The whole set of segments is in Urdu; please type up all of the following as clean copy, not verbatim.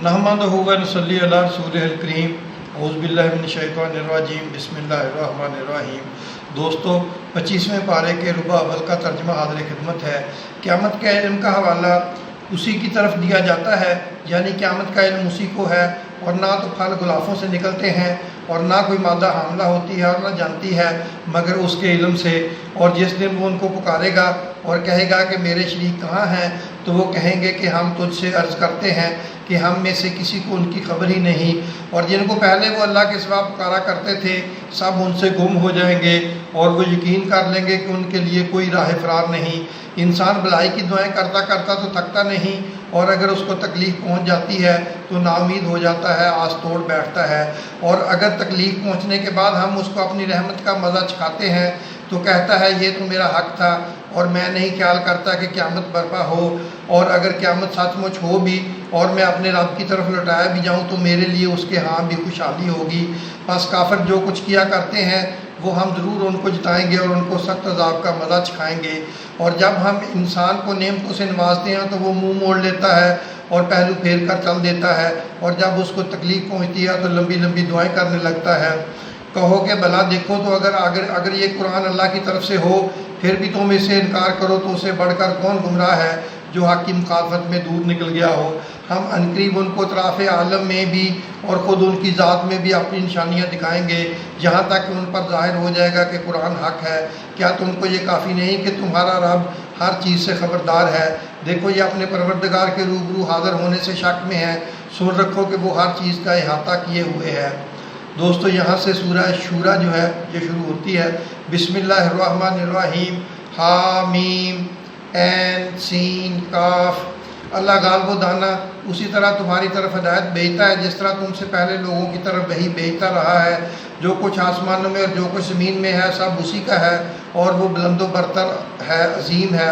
نحمدہ و نصلی علی رسولہ الکریم اعوذ باللہ من الشیطان الرجیم بسم اللہ الرحمن الرحیم۔ دوستو، 25ویں پارے کے ربع اول کا ترجمہ حاضر خدمت ہے۔ قیامت کے علم کا حوالہ اسی کی طرف دیا جاتا ہے، یعنی قیامت کا علم اسی کو ہے، اور نہ تو پھل غلافوں سے نکلتے ہیں اور نہ کوئی مادہ حاملہ ہوتی ہے اور نہ جانتی ہے مگر اس کے علم سے۔ اور جس دن وہ ان کو پکارے گا اور کہے گا کہ میرے شریک کہاں ہیں، تو وہ کہیں گے کہ ہم تجھ سے عرض کرتے ہیں کہ ہم میں سے کسی کو ان کی خبر ہی نہیں، اور جن کو پہلے وہ اللہ کے سوا پکارا کرتے تھے سب ان سے گم ہو جائیں گے، اور وہ یقین کر لیں گے کہ ان کے لیے کوئی راہ فرار نہیں۔ انسان بھلائی کی دعائیں کرتا کرتا تو تھکتا نہیں، اور اگر اس کو تکلیف پہنچ جاتی ہے تو نا امید ہو جاتا ہے، آس توڑ بیٹھتا ہے، اور اگر تکلیف پہنچنے کے بعد ہم اس کو اپنی رحمت کا مزہ چکھاتے ہیں تو کہتا ہے یہ تو میرا حق تھا اور میں نہیں خیال کرتا کہ قیامت برپا ہو، اور اگر قیامت سچ مچ ہو بھی اور میں اپنے رب کی طرف لوٹایا بھی جاؤں تو میرے لیے اس کے ہاں بھی خوشحالی ہوگی۔ بس کافر جو کچھ کیا کرتے ہیں وہ ہم ضرور ان کو جتائیں گے اور ان کو سخت عذاب کا مزہ چکھائیں گے۔ اور جب ہم انسان کو نعمتوں سے نوازتے ہیں تو وہ منہ موڑ لیتا ہے اور پہلو پھیر کر چل دیتا ہے، اور جب اس کو تکلیف پہنچتی ہے تو لمبی لمبی دعائیں کرنے لگتا ہے۔ کہو کہ بھلا دیکھو تو اگر یہ قرآن اللہ کی طرف سے ہو پھر بھی تم اس سے انکار کرو تو اسے بڑھ کر کون گمراہ ہے جو حق کی مخالفت میں دور نکل گیا ہو۔ ہم عنقریب ان کو اطراف عالم میں بھی اور خود ان کی ذات میں بھی اپنی نشانیاں دکھائیں گے، یہاں تک کہ ان پر ظاہر ہو جائے گا کہ قرآن حق ہے۔ کیا تم کو یہ کافی نہیں کہ تمہارا رب ہر چیز سے خبردار ہے؟ دیکھو یہ اپنے پروردگار کے روبرو حاضر ہونے سے شک میں ہے، سن رکھو کہ وہ ہر چیز کا احاطہ کیے ہوئے ہے۔ دوستو، یہاں سے سورہ شورا جو ہے یہ شروع ہوتی ہے۔ بسم اللہ الرحمن الرحیم، حامیم عین سین کاف۔ اللہ غالب و دانا اسی طرح تمہاری طرف ہدایت بھیجتا ہے جس طرح تم سے پہلے لوگوں کی طرف وحی بھیجتا رہا ہے۔ جو کچھ آسمانوں میں اور جو کچھ زمین میں ہے سب اسی کا ہے، اور وہ بلند و برتر ہے، عظیم ہے۔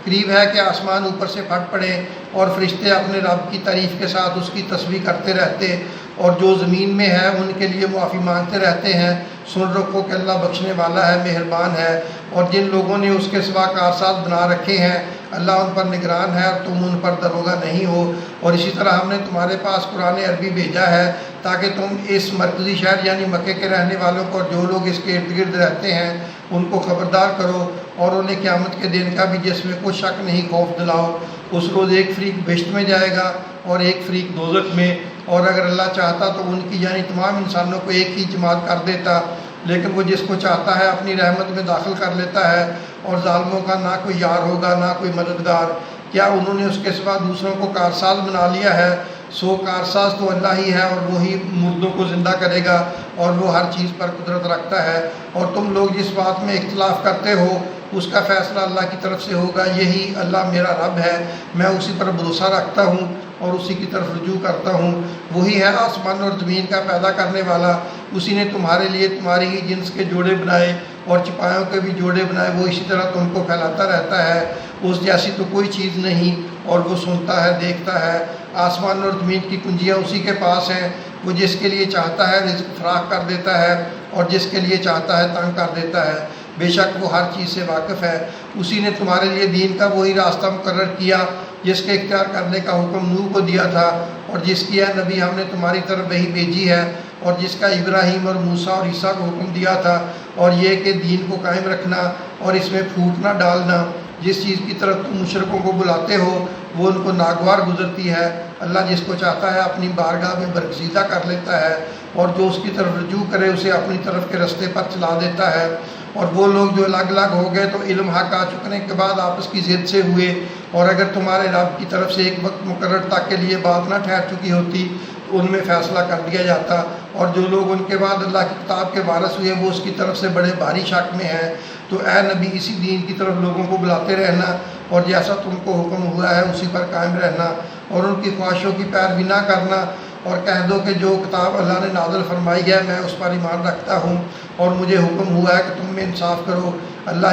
قریب ہے کہ آسمان اوپر سے پھٹ پڑے اور فرشتے اپنے رب کی تعریف کے ساتھ اس کی تسبیح کرتے رہتے، اور جو زمین میں ہے ان کے لیے معافی مانگتے رہتے ہیں۔ سن رکھو کہ اللہ بخشنے والا ہے، مہربان ہے۔ اور جن لوگوں نے اس کے سوا کارساز بنا رکھے ہیں اللہ ان پر نگران ہے اور تم ان پر داروغہ نہیں ہو۔ اور اسی طرح ہم نے تمہارے پاس قرآن عربی بھیجا ہے تاکہ تم اس مرکزی شہر یعنی مکے کے رہنے والوں کو اور جو لوگ اس کے ارد گرد رہتے ہیں ان کو خبردار کرو، اور انہیں قیامت کے دن کا بھی جس میں کوئی شک نہیں خوف دلاؤ۔ اس روز ایک فریق بہشت میں جائے گا اور ایک فریق دوزخ میں، اور اگر اللہ چاہتا تو ان کی یعنی تمام انسانوں کو ایک ہی جماعت کر دیتا، لیکن وہ جس کو چاہتا ہے اپنی رحمت میں داخل کر لیتا ہے، اور ظالموں کا نہ کوئی یار ہوگا نہ کوئی مددگار۔ کیا انہوں نے اس کے سوا دوسروں کو کارساز بنا لیا ہے؟ سو کارساز تو اللہ ہی ہے، اور وہی مردوں کو زندہ کرے گا، اور وہ ہر چیز پر قدرت رکھتا ہے۔ اور تم لوگ جس بات میں اختلاف کرتے ہو اس کا فیصلہ اللہ کی طرف سے ہوگا، یہی اللہ میرا رب ہے، میں اسی پر بھروسہ رکھتا ہوں اور اسی کی طرف رجوع کرتا ہوں۔ وہی ہے آسمان اور زمین کا پیدا کرنے والا، اسی نے تمہارے لیے تمہاری ہی جنس کے جوڑے بنائے اور چپایوں کے بھی جوڑے بنائے، وہ اسی طرح تم کو پھیلاتا رہتا ہے، اس جیسی تو کوئی چیز نہیں، اور وہ سنتا ہے دیکھتا ہے۔ آسمان اور زمین کی کنجیاں اسی کے پاس ہیں، وہ جس کے لیے چاہتا ہے رزق فراخ کر دیتا ہے اور جس کے لیے چاہتا ہے تنگ کر دیتا ہے۔ بے شک وہ ہر چیز سے واقف ہے۔ اسی نے تمہارے لیے دین کا وہی راستہ مقرر کیا جس کے اختیار کرنے کا حکم نوح کو دیا تھا، اور جس کی اے نبی ہم نے تمہاری طرف وحی بھیجی ہے، اور جس کا ابراہیم اور موسیٰ اور عیسیٰ کو حکم دیا تھا، اور یہ کہ دین کو قائم رکھنا اور اس میں پھوٹ نہ ڈالنا۔ جس چیز کی طرف تم مشرکوں کو بلاتے ہو وہ ان کو ناگوار گزرتی ہے۔ اللہ جس کو چاہتا ہے اپنی بارگاہ میں برگزیدہ کر لیتا ہے، اور جو اس کی طرف رجوع کرے اسے اپنی طرف کے رستے پر چلا دیتا ہے۔ اور وہ لوگ جو الگ الگ ہو گئے تو علم حق آ چکنے کے بعد آپس کی ضد سے ہوئے، اور اگر تمہارے رب کی طرف سے ایک وقت مقرر تک کے لیے بات نہ ٹھہر چکی ہوتی تو ان میں فیصلہ کر دیا جاتا۔ اور جو لوگ ان کے بعد اللہ کی کتاب کے وارث ہوئے وہ اس کی طرف سے بڑے بھاری شک میں ہیں۔ تو اے نبی اسی دین کی طرف لوگوں کو بلاتے رہنا، اور جیسا تم کو حکم ہوا ہے اسی پر قائم رہنا، اور ان کی خواہشوں کی پیروی نہ کرنا، اور کہہ دو کہ جو کتاب اللہ نے نازل فرمائی ہے میں اس پر ایمان رکھتا ہوں، اور مجھے حکم ہوا ہے کہ تم میں انصاف کرو۔ اللہ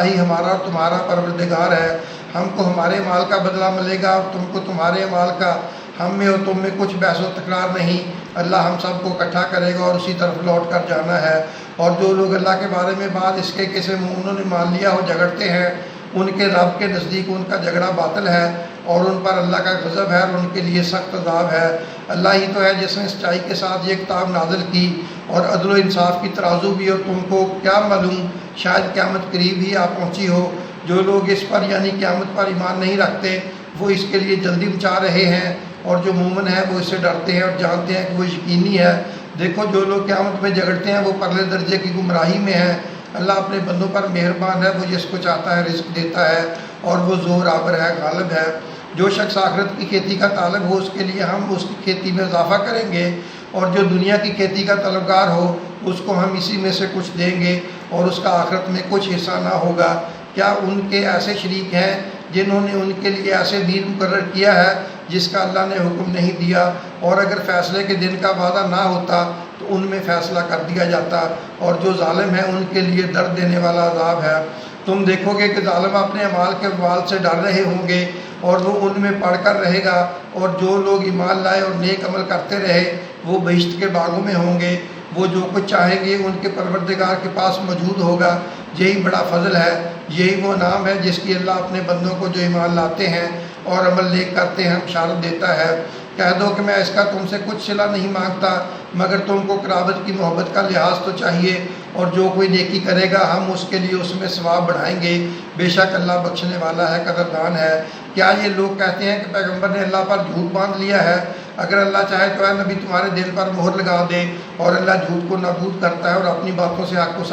ہی ہمارا اور تمہارا پروردگار ہے، ہم کو ہمارے مال کا بدلہ ملے گا اور تم کو تمہارے مال کا، ہم میں اور تم میں کچھ بحث و تکرار نہیں۔ اللہ ہم سب کو اکٹھا کرے گا اور اسی طرف لوٹ کر جانا ہے۔ اور جو لوگ اللہ کے بارے میں بعد اس کے کسی مومنوں نے مان لیا ہو جھگڑتے ہیں، ان کے رب کے نزدیک ان کا جھگڑا باطل ہے، اور ان پر اللہ کا غضب ہے اور ان کے لیے سخت عذاب ہے۔ اللہ ہی تو ہے جس نے سچائی کے ساتھ یہ کتاب نازل کی اور عدل و انصاف کی ترازو بھی، اور تم کو کیا معلوم شاید قیامت قریب ہی آ پہنچی ہو۔ جو لوگ اس پر یعنی قیامت پر ایمان نہیں رکھتے وہ اس کے لیے جلدی مچا رہے ہیں، اور جو مومن ہیں وہ اس سے ڈرتے ہیں اور جانتے ہیں کہ وہ یقینی ہے۔ دیکھو جو لوگ قیامت میں جھگڑتے ہیں وہ پرلے درجے کی گمراہی میں ہیں۔ اللہ اپنے بندوں پر مہربان ہے، وہ جس کو چاہتا ہے رزق دیتا ہے اور وہ زور آور ہے، غالب ہے۔ جو شخص آخرت کی کھیتی کا طالب ہو اس کے لیے ہم اس کی کھیتی میں اضافہ کریں گے، اور جو دنیا کی کھیتی کا طلبگار ہو اس کو ہم اسی میں سے کچھ دیں گے اور اس کا آخرت میں کچھ حصہ نہ ہوگا۔ کیا ان کے ایسے شریک ہیں جنہوں نے ان کے لیے ایسے دین مقرر کیا ہے جس کا اللہ نے حکم نہیں دیا؟ اور اگر فیصلے کے دن کا وعدہ نہ ہوتا تو ان میں فیصلہ کر دیا جاتا، اور جو ظالم ہیں ان کے لیے درد دینے والا عذاب ہے۔ تم دیکھو گے کہ ظالم اپنے اعمال کے وبال سے ڈر رہے ہوں گے اور وہ ان میں پڑھ کر رہے گا، اور جو لوگ ایمان لائے اور نیک عمل کرتے رہے وہ بہشت کے باغوں میں ہوں گے۔ وہ جو کچھ چاہیں گے ان کے پروردگار کے پاس موجود ہوگا۔ یہی بڑا فضل ہے، یہی وہ نام ہے جس کی اللہ اپنے بندوں کو جو ایمان لاتے ہیں اور عمل نیک کرتے ہیں بشارت دیتا ہے۔ کہہ دو کہ میں اس کا تم سے کچھ صلہ نہیں مانگتا، مگر تم کو قرابت کی محبت کا لحاظ تو چاہیے، اور جو کوئی نیکی کرے گا ہم اس کے لیے اس میں ثواب بڑھائیں گے۔ بے شک اللہ بخشنے والا ہے، قدردان ہے۔ کیا یہ لوگ کہتے ہیں کہ پیغمبر نے اللہ پر جھوٹ باندھ لیا ہے؟ اگر اللہ چاہے تو اے نبی تمہارے دل پر مہر لگا دے، اور اللہ جھوٹ کو نابود کرتا ہے اور اپنی باتوں سے حق کو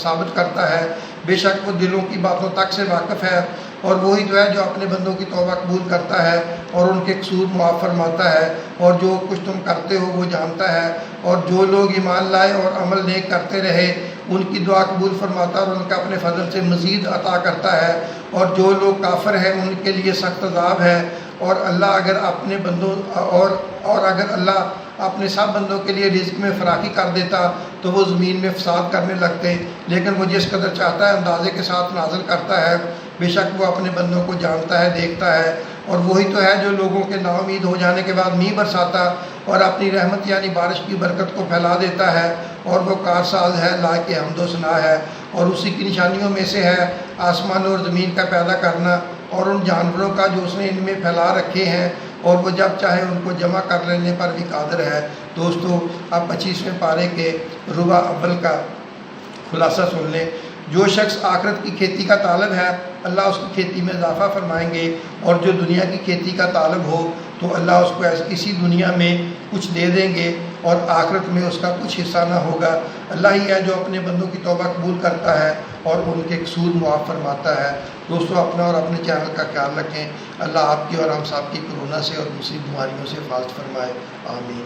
ثابت کرتا ہے۔ بے شک وہ دلوں کی باتوں تک سے واقف ہے، اور وہی تو ہے جو اپنے بندوں کی توبہ قبول کرتا ہے اور ان کے قصور معاف فرماتا ہے، اور جو کچھ تم کرتے ہو وہ جانتا ہے۔ اور جو لوگ ایمان لائے اور عمل نیک کرتے رہے ان کی دعا قبول فرماتا ہے اور ان کا اپنے فضل سے مزید عطا کرتا ہے۔ اور جو لوگ کافر ہیں ان کے لیے سخت عذاب ہے۔ اور اللہ اگر اپنے بندوں اور اگر اللہ اپنے سب بندوں کے لیے رزق میں فراخی کر دیتا تو وہ زمین میں فساد کرنے لگتے، لیکن وہ جس قدر چاہتا ہے اندازے کے ساتھ نازل کرتا ہے۔ بے شک وہ اپنے بندوں کو جانتا ہے، دیکھتا ہے۔ اور وہی تو ہے جو لوگوں کے نا امید ہو جانے کے بعد میਂہ برساتا اور اپنی رحمت یعنی بارش کی برکت کو پھیلا دیتا ہے، اور وہ کارساز ہے، لائق حمد و ثنا ہے۔ اور اسی کی نشانیوں میں سے ہے آسمان اور زمین کا پیدا کرنا اور ان جانوروں کا جو اس نے ان میں پھیلا رکھے ہیں، اور وہ جب چاہے ان کو جمع کر لینے پر بھی قادر ہے۔ دوستو اب 25ویں پارے کے ربع اول کا خلاصہ سن لیں۔ جو شخص آخرت کی کھیتی کا طالب ہے اللہ اس کی کھیتی میں اضافہ فرمائیں گے، اور جو دنیا کی کھیتی کا طالب ہو تو اللہ اس کو اسی دنیا میں کچھ دے دیں گے اور آخرت میں اس کا کچھ حصہ نہ ہوگا۔ اللہ ہی ہے جو اپنے بندوں کی توبہ قبول کرتا ہے اور ان کے قصور معاف فرماتا ہے۔ دوستو اپنا اور اپنے چینل کا خیال رکھیں۔ اللہ آپ کی اور ہم سب کی کورونا سے اور دوسری بیماریوں سے حفاظت فرمائے، آمین۔